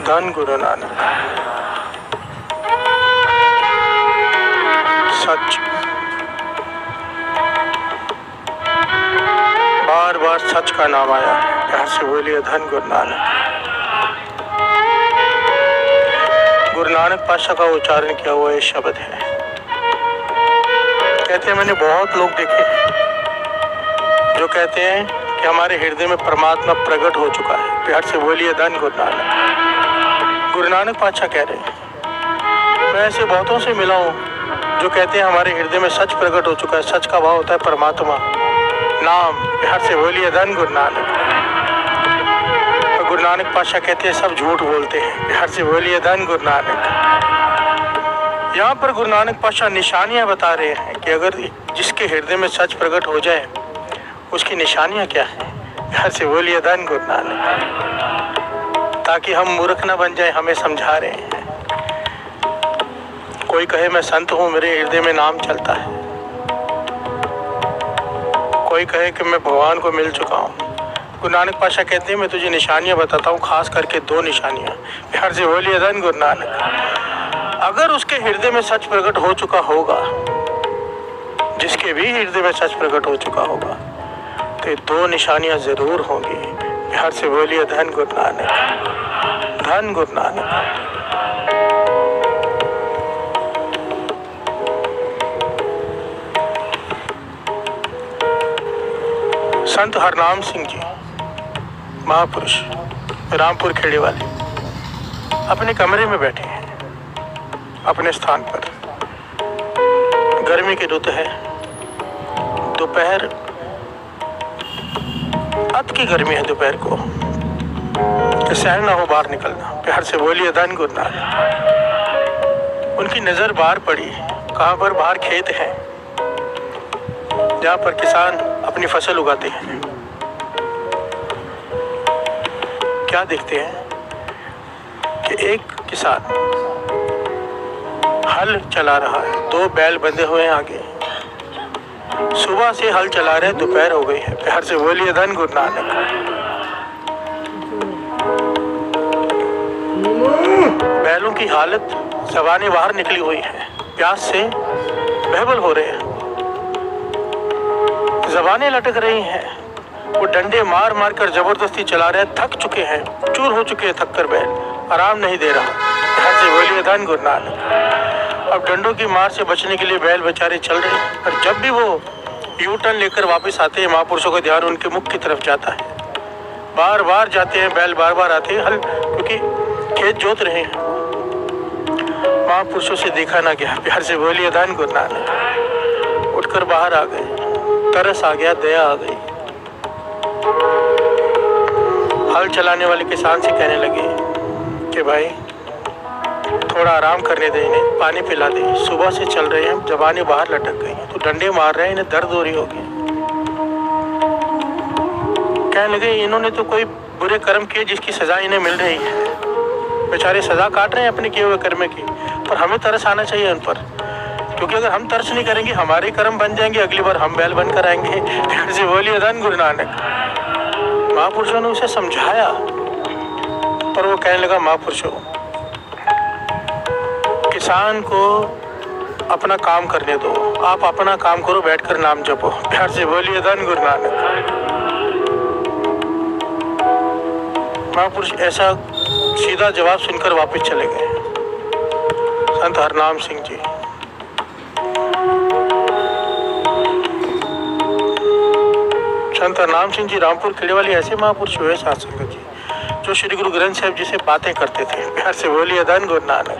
धन गुरु नानक। सच, बार बार सच का नाम आया है। प्यार से बोलिए धन गुरु नानक। गुरु नानक पातशाह का उच्चारण किया हुआ ये शब्द है। कहते हैं मैंने बहुत लोग देखे जो कहते हैं कि हमारे हृदय में परमात्मा प्रकट हो चुका है। प्यार से बोलिए धन गुरु नानक। गुरु नानक पातशाह कह रहे हैं, मैं ऐसे बहुतों से मिला हूँ जो कहते हैं हमारे हृदय में सच प्रकट हो चुका है। सच का भाव होता है परमात्मा नाम। प्यार से बोलिए धन गुरु नानक। गुरु नानक पातशाह कहते हैं सब झूठ बोलते हैं। प्यार से बोलिए धन गुरु नानक। यहाँ पर गुरु नानक पातशाह निशानियाँ बता रहे हैं कि अगर जिसके हृदय में सच प्रकट हो जाए उसकी निशानियाँ क्या है। प्यार से बोलिए धन गुरु नानक। ताकि हम मूर्ख न बन जाए, हमें समझा रहे हैं। कोई कहे मैं संत हूँ, मेरे हृदय में नाम चलता है। कोई कहे कि मैं भगवान को मिल चुका हूँ। गुरु नानक पातशाह कहते हैं मैं तुझे निशानियाँ बताता हूँ, खास करके 2 निशानियाँ। प्यार से बोलिए धन गुरु नानक। अगर उसके हृदय में सच प्रकट हो चुका होगा, जिसके भी हृदय में सच प्रकट हो चुका होगा, तो ये 2 निशानियाँ जरूर होंगी। प्यार से बोलिए धन गुरु नानक। धन गुरु नानक। संत हरनाम सिंह जी महापुरुष रामपुर खेड़े वाले अपने कमरे में बैठे हैं, अपने स्थान पर। गर्मी की रुत है, दोपहर, अत की गर्मी है दोपहर को, सहन ना हो बाहर निकलना। प्यार से बोलिए धन गुरु नानक। उनकी नजर बाहर पड़ी, कहाँ पर? बाहर खेत है जहाँ पर किसान अपनी फसल उगाते हैं। क्या देखते हैं कि एक किसान हल चला रहा है, 2 बैल बंधे हुए हैं आगे। सुबह से हल चला रहे, दोपहर हो गई है। प्यार से बोलिए धन गुरु नानक। बैलों की हालत ज़बानें बाहर निकली हुई है, प्यास से बहबल हो रहे हैं, ज़बानें लटक रही हैं। वो डंडे मार मार कर जबरदस्ती चला रहे हैं, थक चुके हैं, चूर हो चुके हैं, थक कर बैल आराम नहीं दे रहा। प्यार से बोलिए धन गुरु नानक। अब डंडों की मार से बचने के लिए बैल बेचारे चल रहे हैं, पर जब भी वो यू टर्न लेकर वापस आते हैं, महापुरुषों का ध्यान उनके मुख की तरफ जाता है। बार बार जाते हैं बैल, बार बार आते हैं हल, क्योंकि खेत जोत रहे हैं। महापुरुषों से देखा ना गया। प्यार से बोलिए धन गुरु नानक। उठकर बाहर आ गए, तरस आ गया, दया आ गई। हल चलाने वाले किसान से कहने लगे कि भाई थोड़ा आराम करने दे, इन्हें पानी पिला दे, सुबह से चल रहे हैं, ज़बानें बाहर लटक गई, तो डंडे मार रहे हैं, इन्हें दर्द हो रही होगी। कहने लगे इन्होंने तो कोई बुरे कर्म किए जिसकी सजा इन्हें मिल रही है। बेचारे सजा काट रहे हैं अपने किए हुए कर्म की, पर हमें तरस आना चाहिए उन पर, क्योंकि अगर हम तरस नहीं करेंगे हमारे कर्म बन जाएंगे, अगली बार हम बैल बनकर आएंगे। प्यार से बोलिए धन गुरु नानक। महापुरुषों ने उसे समझाया, पर वो कहने लगा महापुरुषों, किसान को अपना काम करने दो, आप अपना काम करो, बैठकर नाम जपो। प्यार से बोलिए धन गुरु नानक। महापुरुष ऐसा सीधा जवाब सुनकर वापस चले गए। संत हरनाम सिंह जी संत हरनाम सिंह जी रामपुर खेड़े वाले ऐसे महापुरुष हुए साथ संगत जी जो श्री गुरु ग्रंथ साहिब जी से बातें करते थे। प्यार से बोलिए धन गुरु नानक।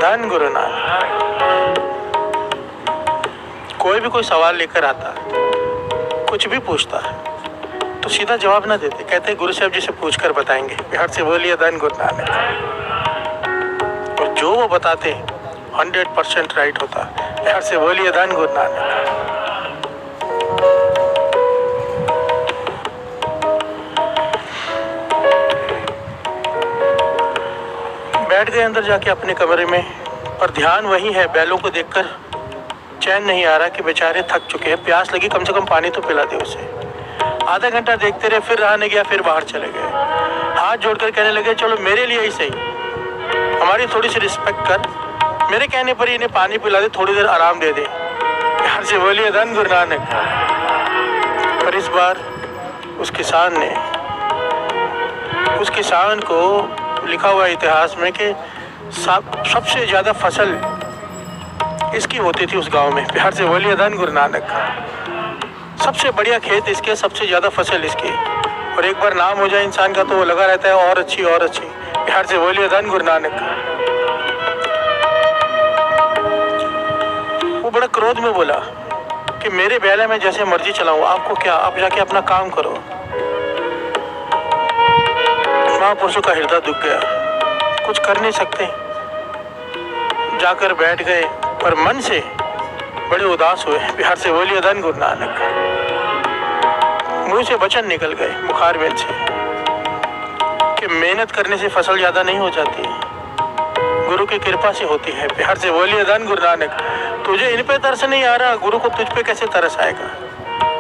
धन गुरु नानक। कोई भी कोई सवाल लेकर आता, कुछ भी पूछता है, तो सीधा जवाब ना देते, कहते गुरु साहिब जी से पूछकर बताएंगे। प्यार से बोलिए धन गुरु नानक। और जो वो बताते 100% राइट होता। प्यार से बोलिए धन गुरु नानक। बैठ गए अंदर जाके अपने कमरे में, और ध्यान वही है। बैलों को देखकर चैन नहीं आ रहा कि बेचारे थक चुके हैं, प्यास लगी, कम से कम पानी तो पिला दे उसे। आधा घंटा देखते रहे, फिर रहा नहीं गया, फिर बाहर चले गए। हाथ जोड़कर कहने लगे चलो मेरे लिए ही सही, हमारी थोड़ी सी रिस्पेक्ट कर, मेरे कहने पर इन्हें पानी पिला दे, थोड़ी देर आराम दे दे। प्यार से बोलिए धन गुरु नानक। पर इस बार उस किसान को लिखा हुआ इतिहास में कि सबसे ज्यादा फसल इसकी होती थी उस गांव में। प्यार से बोलिए धन गुरु नानक। सबसे बढ़िया खेत इसके, सबसे ज्यादा फसल इसकी, और एक बार नाम हो जाए इंसान का तो वो लगा रहता है और अच्छी और अच्छी। प्यार से बोलिए धन गुरु नानक। वो बड़ा क्रोध में बोला कि मेरे बैल में जैसे मर्जी चलाऊं, आपको क्या, आप जाके अपना काम करो। महापुरुषों का हृदय दुख गया, कुछ कर नहीं सकते, जाकर बैठ गए, पर मन से बड़े उदास हुए। प्यार से बोलिए धन गुरु नानक। मुंह से वचन निकल गए मुखारबिंद से कि मेहनत करने से फसल ज्यादा नहीं हो जाती, गुरु की कृपा से होती है। प्यार से बोलिए धन गुरु नानक। तुझे इन पे तरस नहीं आ रहा, गुरु को तुझ पे कैसे तरस आएगा,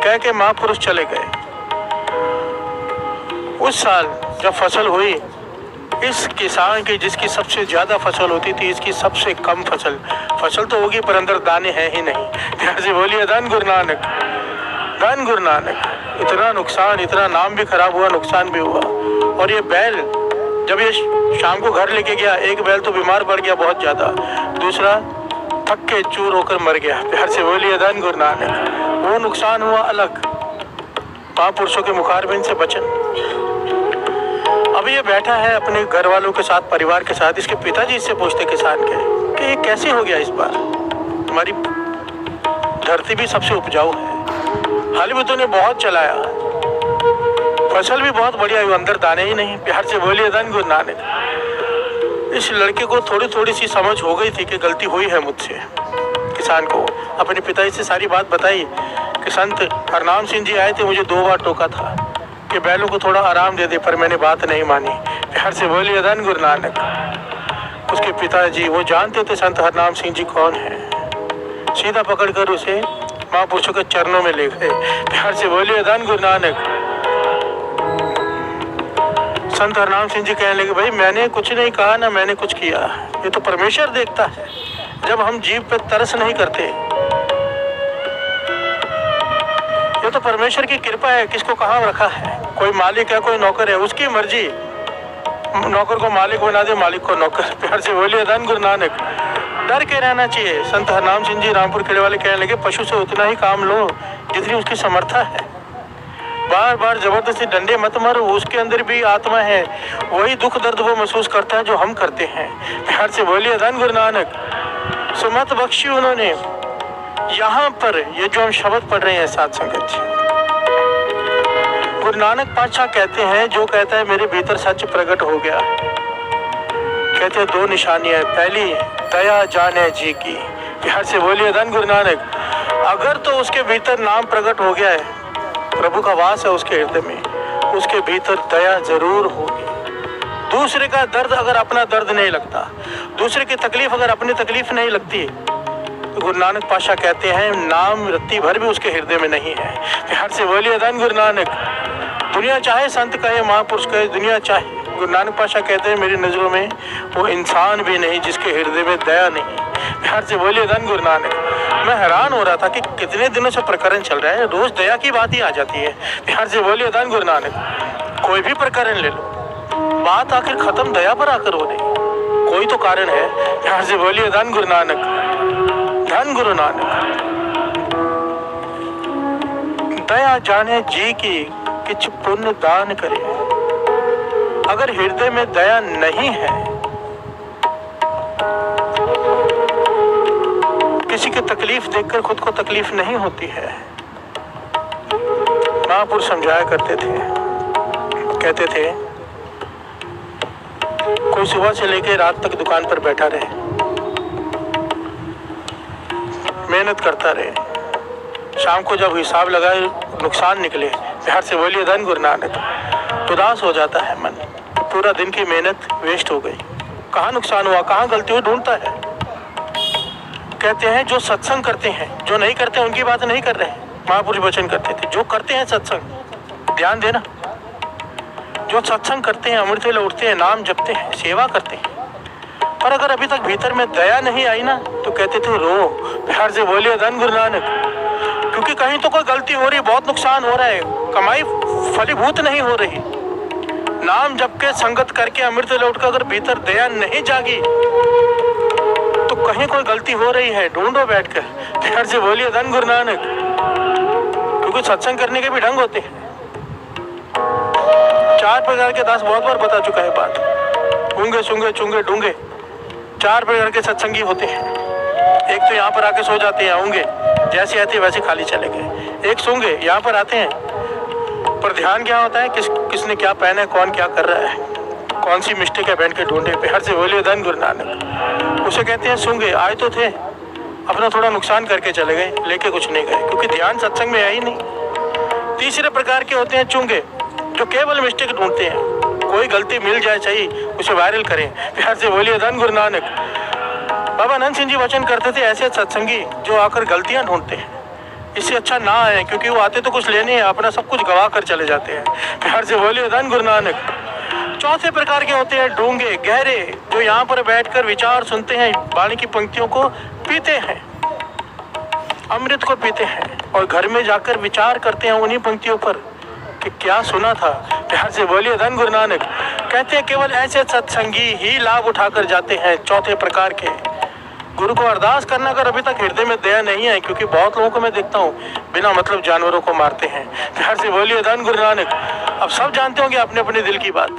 कह के महापुरुष चले गए। उस साल जब फसल हुई, इस किसान की जिसकी सबसे ज्यादा फसल होती थी, इसकी सबसे कम फसल तो होगी पर अंदर दाने हैं ही नहीं। प्यार से बोलिए धन गुरु नानक। धन गुरु नानक। इतना नुकसान, इतना नाम भी खराब हुआ, नुकसान भी हुआ। और ये बैल जब ये शाम को घर लेके गया, एक बैल तो बीमार पड़ गया बहुत ज्यादा, दूसरा थक के चूर होकर मर गया। प्यार से बोलिए धन गुरु नानक। वो नुकसान हुआ अलग, महापुरुषों के मुखारबिंद से वचन। अब ये बैठा है अपने घर वालों के साथ, परिवार के साथ। इसके पिताजी इससे पूछते किसान के कि ये कैसे हो गया इस बार, तुम्हारी धरती भी सबसे उपजाऊ है, हल भी तूने बहुत चलाया, फसल भी बहुत बढ़िया हुई, अंदर दाने ही नहीं। प्यार से बोलिए धन गुरु नानक। इस लड़के को थोड़ी थोड़ी सी समझ हो गई थी कि गलती हुई है मुझसे। किसान को अपने पिताजी से सारी बात बताई कि संत हरनाम सिंह जी आए थे, मुझे 2 बार टोका था कि बैलों को थोड़ा आराम दे दे, पर मैंने बात नहीं मानी। प्यार से बोलिए धन गुरु नानक। उसके पिताजी वो जानते थे संत हरनाम सिंह जी कौन है, सीधा पकड़कर उसे महापुरुषों के चरणों में ले गए। प्यार से बोलिए धन गुरु नानक। संत हरनाम सिंह जी कहने लगे, भाई मैंने कुछ नहीं कहा ना मैंने कुछ किया, ये तो परमेश्वर देखता है जब हम जीव पे तरस नहीं करते। ये तो परमेश्वर की कृपा है, किसको कहाँ रखा है, कोई मालिक है कोई नौकर है, उसकी मर्जी, नौकर को मालिक बना दे, मालिक को नौकर। प्यार से बोलिए धन गुरु नानक। डर के रहना चाहिए। संत हरनाम सिंह जी रामपुर किले वाले कहने लगे, पशु से उतना ही काम लो जितनी उसकी समर्था है, बार बार जबरदस्ती डंडे मत मारो, उसके अंदर भी आत्मा है, वही दुख दर्द वो महसूस करता है जो हम करते हैं। प्यार से बोलिए धन गुरु नानक। सुमत बख्शी उन्होंने यहाँ पर ये जो हम शब्द पढ़ रहे हैं साथ संगत जी, गुरु नानक पातशाह कहते हैं, जो कहता है मेरे भीतर सच प्रकट हो गया, कहते हैं 2 निशानियां, पहली दया जाने जी की। प्यार से बोलिए धन गुरु नानक। अगर तो उसके भीतर नाम प्रकट हो गया है, प्रभु का वास है उसके हृदय में, उसके भीतर दया जरूर होगी। दूसरे का दर्द अगर अपना दर्द नहीं लगता, दूसरे की तकलीफ अगर अपनी तकलीफ नहीं लगती, तो गुरु नानक पातशाह कहते हैं नाम रत्ती भर भी उसके हृदय में नहीं है। प्यार से बोलिए धन गुरु नानक। दुनिया चाहे संत कहे, महापुरुष कहे, दुनिया चाहे, गुरु नानक पातशाह कहते हैं मेरी नजरों में वो इंसान भी नहीं जिसके हृदय में दया नहीं। प्यार से बोलिए धन गुरु नानक। मैं हैरान हो रहा था कि कितने दिनों से प्रकरण चल रहा है, रोज दया की बात ही आ जाती है। प्यार से बोलिए धन गुरु नानक। कोई भी प्रकरण ले लो, बात आखिर खत्म दया पर आकर हो रही, कोई तो कारण है। प्यार से बोलिए धन गुरु नानक। धन गुरु नानक। दया जाने जी की किछ पुण्य दान करे। अगर हृदय में दया नहीं है, किसी की तकलीफ देखकर खुद को तकलीफ नहीं होती है। महापुरुष समझाया करते थे, कहते थे कोई सुबह से लेकर रात तक दुकान पर बैठा रहे, मेहनत करता रहे, शाम को जब हिसाब लगाए नुकसान निकले, प्यार से बोलिए धन गुरु नानक, उदास हो जाता है मन, पूरा दिन की मेहनत वेस्ट हो गई, कहाँ नुकसान हुआ, कहाँ गलती हुई, ढूंढता है। कहते हैं जो सत्संग करते हैं, जो नहीं करते उनकी बात नहीं कर रहे। महापुरुष वचन करते थे, जो करते हैं सत्संग, ध्यान देना, जो सत्संग करते हैं, अमृत वेले उठते हैं, नाम जपते हैं, सेवा करते हैं, पर अगर अभी तक भीतर में दया नहीं आई ना, तो कहते थे रो, प्यार से बोलिए धन गुरु नानक, क्योंकि कहीं तो कोई गलती हो रही, बहुत नुकसान हो रहा है, कमाई फलीभूत नहीं हो रही। नाम जप के संगत करके अमृत वेले उठकर अगर भीतर दया नहीं जागी तो कहीं कोई गलती हो रही है, ढूंढो बैठकर, प्यार से बोलिए धन गुरु नानक, क्योंकि सत्संग करने के भी ढंग होते हैं। 4 प्रकार के दास, बहुत बार बता चुका है बात, ऊंगे सूंगे चुंगे डूंगे, 4 प्रकार के सत्संगी होते हैं। एक तो यहाँ पर आके सो जाते हैं, ऊंगे, जैसे आते वैसे खाली चले गए। एक सूंगे, यहाँ पर आते हैं पर ध्यान क्या होता है, किसने क्या पहना है, कौन क्या कर रहा है, कौन सी मिस्टेक है, बैठ के ढूंढे, प्यार से बोलिए धन गुरु नानक। उसे कहते हैं सूंगे, आए तो थे, अपना थोड़ा नुकसान करके चले गए, लेके कुछ नहीं गए, क्योंकि ध्यान सत्संग में है ही नहीं। तीसरे प्रकार के होते हैं चुंगे, जो केवल मिस्टेक ढूंढते हैं, कोई गलती मिल जाए चाहिए उसे वायरल करें, प्यार से बोलिए धन गुरु नानक। बाबा आनंद सिंह जी वचन करते थे, ऐसे सत्संगी जो आकर गलतियां ढूंढते हैं, इससे अच्छा ना आए, क्योंकि वो आते तो कुछ लेने हैं, अपना सब कुछ गवा कर चले जाते हैं, प्यार से बोलिए धन गुरु नानक। चौथे प्रकार के होते हैं डूंगे, गहरे, जो यहाँ पर बैठकर विचार सुनते हैं, वाणी की पंक्तियों को पीते हैं, अमृत को पीते हैं, और घर में जाकर विचार करते हैं उन्हीं पंक्तियों पर कि क्या सुना था, प्यार से बोलिए धन गुरु नानक। कहते हैं केवल ऐसे सत्संगी ही लाभ उठाकर जाते हैं, चौथे प्रकार के। गुरु को अरदास करना, अगर अभी तक हृदय में दया नहीं है, क्योंकि बहुत लोगों को मैं देखता हूँ बिना मतलब जानवरों को मारते हैं, प्यार से बोलिए धन गुरु नानक। अब सब जानते होंगे अपने अपने दिल की बात।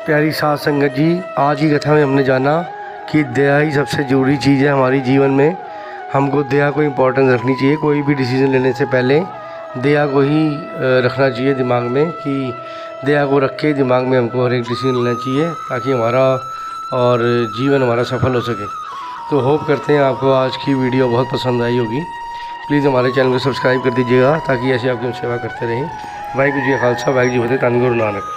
प्यारी साध संगत जी, आज की कथा में हमने जाना कि दया ही सबसे ज़रूरी चीज़ है हमारी जीवन में। हमको दया को इम्पोर्टेंस रखनी चाहिए, कोई भी डिसीज़न लेने से पहले दया को ही रखना चाहिए दिमाग में, कि दया को रख के दिमाग में हमको हर एक डिसीजन लेना चाहिए, ताकि हमारा और जीवन हमारा सफल हो सके। तो होप करते हैं आपको आज की वीडियो बहुत पसंद आई होगी। प्लीज़ हमारे चैनल को सब्सक्राइब कर दीजिएगा, ताकि ऐसे आपकी हम सेवा करते रहें। वाहिगुरू जी का खालसा, वाहिगुरू जी फतेह, धन गुरु नानक।